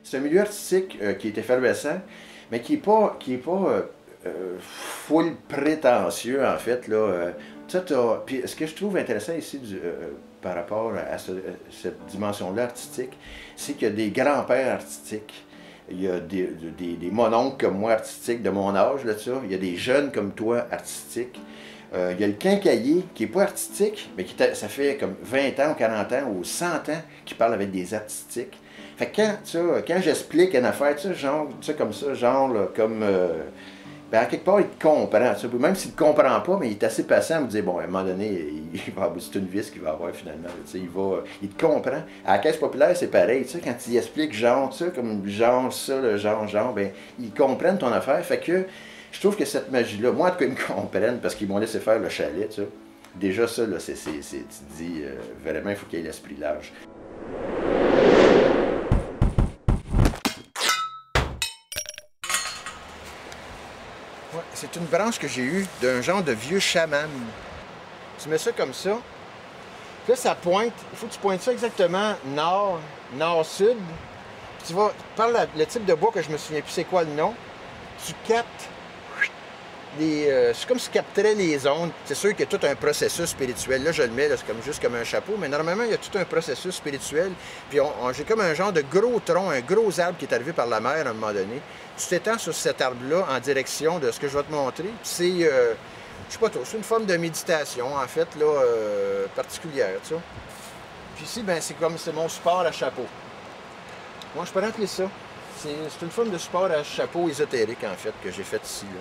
C'est un milieu artistique qui est effervescent, mais qui est pas full prétentieux, en fait. Là, puis ce que je trouve intéressant ici par rapport à cette dimension-là artistique, c'est qu'il y a des grands-pères artistiques. Il y a des mononcles comme moi artistiques de mon âge, là, il y a des jeunes comme toi artistiques. Il y a le quincaillier qui n'est pas artistique, mais ça fait comme 20 ans ou 40 ans ou 100 ans qu'il parle avec des artistiques. Fait que quand j'explique une affaire, genre, comme ça, genre, là, comme... ben, à quelque part, il te comprend. Même s'il ne te comprend pas, mais il est assez patient à me dire, bon, à un moment donné, c'est une vis qu'il va avoir finalement. Il te comprend. À la Caisse populaire, c'est pareil. Quand il explique genre, comme genre ça, le genre, ben, ils comprennent ton affaire. Fait que je trouve que cette magie-là, moi, en tout cas, ils me comprennent parce qu'ils m'ont laissé faire le chalet. T'sais. Déjà, ça, là, tu te dis, vraiment, il faut qu'il y ait l'esprit large. C'est une branche que j'ai eue d'un genre de vieux chaman. Tu mets ça comme ça. Puis là, ça pointe. Il faut que tu pointes ça exactement nord, nord-sud. Tu vas, par le type de bois que je me souviens plus c'est quoi le nom, tu captes c'est comme si tu capterais les ondes. C'est sûr qu'il y a tout un processus spirituel. Là, je le mets, c'est juste comme un chapeau, mais normalement, il y a tout un processus spirituel. Puis j'ai comme un genre de gros tronc, un gros arbre qui est arrivé par la mer à un moment donné. Tu t'étends sur cet arbre-là en direction de ce que je vais te montrer. C'est, je sais pas trop, c'est une forme de méditation, en fait, là, particulière, tu sais. Puis ici, ben, c'est mon support à chapeau. Moi, je peux appeler ça. C'est une forme de support à chapeau ésotérique, en fait, que j'ai fait ici, là.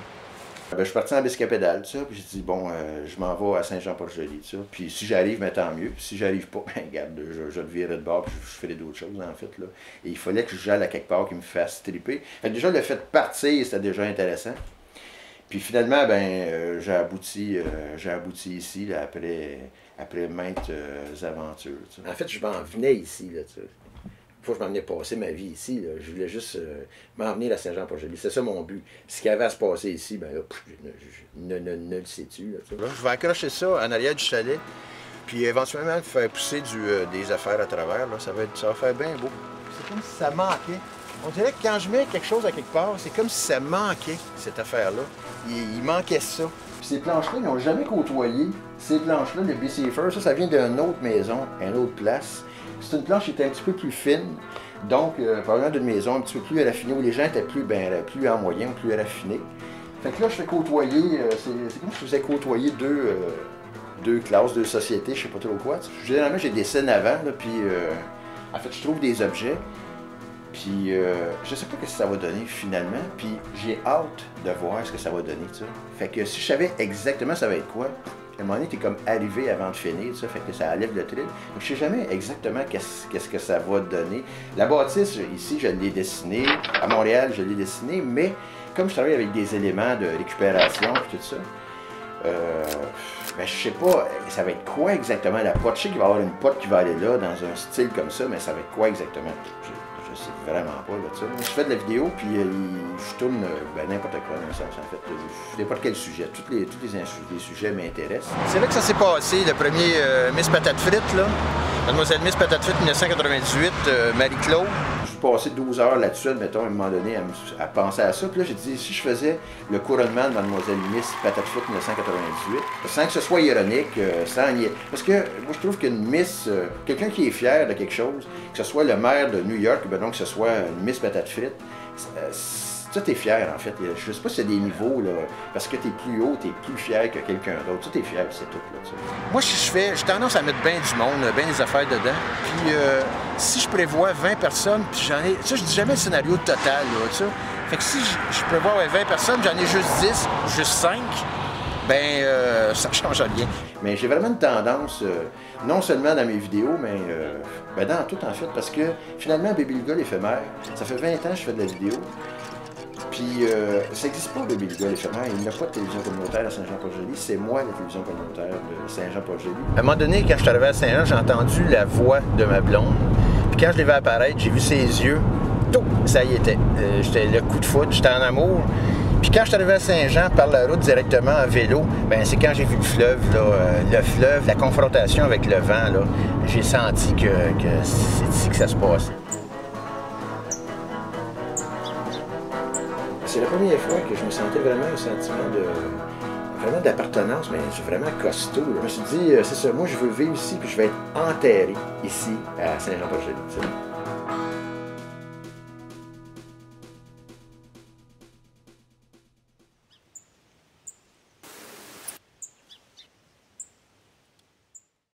Ben, je suis parti en biscapédale, puis j'ai dit, bon, je m'en vais à Saint-Jean-Port-Joli, puis si j'arrive, ben, tant mieux, puis si j'arrive pas, ben, regarde, je le virerai de bord, puis je ferai d'autres choses, en fait, là. Et il fallait que j'aille à quelque part qui me fasse triper. Fait que déjà, le fait de partir, c'était déjà intéressant. Puis finalement, ben, j'ai abouti ici, là, après maintes aventures, t'sais. En fait, je m'en venais ici, là, tu sais. Faut que je m'en venais passer ma vie ici. Là. Je voulais juste m'en venir à Saint-Jean-Port-Joli. C'est ça mon but. Ce qu'il y avait à se passer ici, ben là, ne le sais-tu. Là, je vais accrocher ça en arrière du chalet, puis éventuellement faire pousser des affaires à travers. Là. Ça va faire bien beau. C'est comme si ça manquait. On dirait que quand je mets quelque chose à quelque part, c'est comme si ça manquait, cette affaire-là. Il manquait ça. Puis ces planches-là, ils n'ont jamais côtoyé. Ces planches-là, le BC-Fur, ça vient d'une autre maison, une autre place. C'est une planche qui était un petit peu plus fine, donc probablement d'une maison un petit peu plus raffinée, où les gens étaient plus en moyen, plus raffinés. Fait que là, je fais côtoyer, c'est comme si je faisais côtoyer deux classes, deux sociétés, je sais pas trop quoi. Généralement, j'ai des scènes avant, là, puis en fait, je trouve des objets, puis je sais pas ce que ça va donner finalement, puis j'ai hâte de voir ce que ça va donner, tu sais. Fait que si je savais exactement ça va être quoi, à un moment donné, tu es comme arrivé avant de finir, ça fait que ça enlève le thrill. Je sais jamais exactement qu'est-ce que ça va donner. La bâtisse, ici, je l'ai dessinée. À Montréal, je l'ai dessinée, mais comme je travaille avec des éléments de récupération et tout ça, ben, je sais pas, ça va être quoi exactement la pote. Je sais qu'il va y avoir une pote qui va aller là, dans un style comme ça, mais ça va être quoi exactement? Je sais vraiment pas, là, ça. Je fais de la vidéo, puis je tourne n'importe quoi dans le sens, en fait. N'importe quel sujet. Tous les sujets m'intéressent. C'est là que ça s'est passé, le premier Miss Patate Frite, là. Mademoiselle Miss Patate Frite 1998, Marie-Claude. Je suis passé 12 heures là-dessus, mettons, à un moment donné, à penser à ça. Puis là, j'ai dit, si je faisais le couronnement de Mademoiselle Miss Patate Frite 1998, sans que ce soit ironique, sans nier. Parce que moi, je trouve qu'une Miss, quelqu'un qui est fier de quelque chose, que ce soit le maire de New York, ben donc que ce soit une Miss Patate Frite, ça, t'es fier, en fait. Je sais pas si c'est des niveaux, là, parce que t'es plus haut, t'es plus fier que quelqu'un d'autre. Ça, t'es fier, c'est tout, là, t'sais. Moi, j'ai tendance à mettre bien du monde, bien des affaires dedans. Puis, si je prévois 20 personnes, puis ça, je dis jamais le scénario total, là, tu sais. Fait que si je prévois 20 personnes, j'en ai juste 10, juste 5, ben, ça change rien. Mais j'ai vraiment une tendance, non seulement dans mes vidéos, mais ben dans tout, en fait, parce que, finalement, Baby le gars l'éphémère, ça fait 20 ans que je fais de la vidéo. Puis, ça n'existe pas, Baby le gars l'éphémère. Il n'y a pas de télévision communautaire à Saint-Jean-Port-Joli. C'est moi, la télévision communautaire de Saint-Jean-Port-Joli. À un moment donné, quand je suis arrivé à Saint-Jean, j'ai entendu la voix de ma blonde. Puis quand je l'ai vu apparaître, j'ai vu ses yeux. Tout, ça y était. J'étais le coup de foudre, j'étais en amour. Puis quand je suis arrivé à Saint-Jean par la route directement en vélo, ben c'est quand j'ai vu le fleuve, la confrontation avec le vent, là, j'ai senti que c'est ici que ça se passait. c'est la première fois que je me sentais vraiment un sentiment vraiment d'appartenance, mais c'est vraiment costaud. Là. Je me suis dit, c'est ça, moi je veux vivre ici, puis je vais être enterré ici, à Saint-Jean-Port-Joli.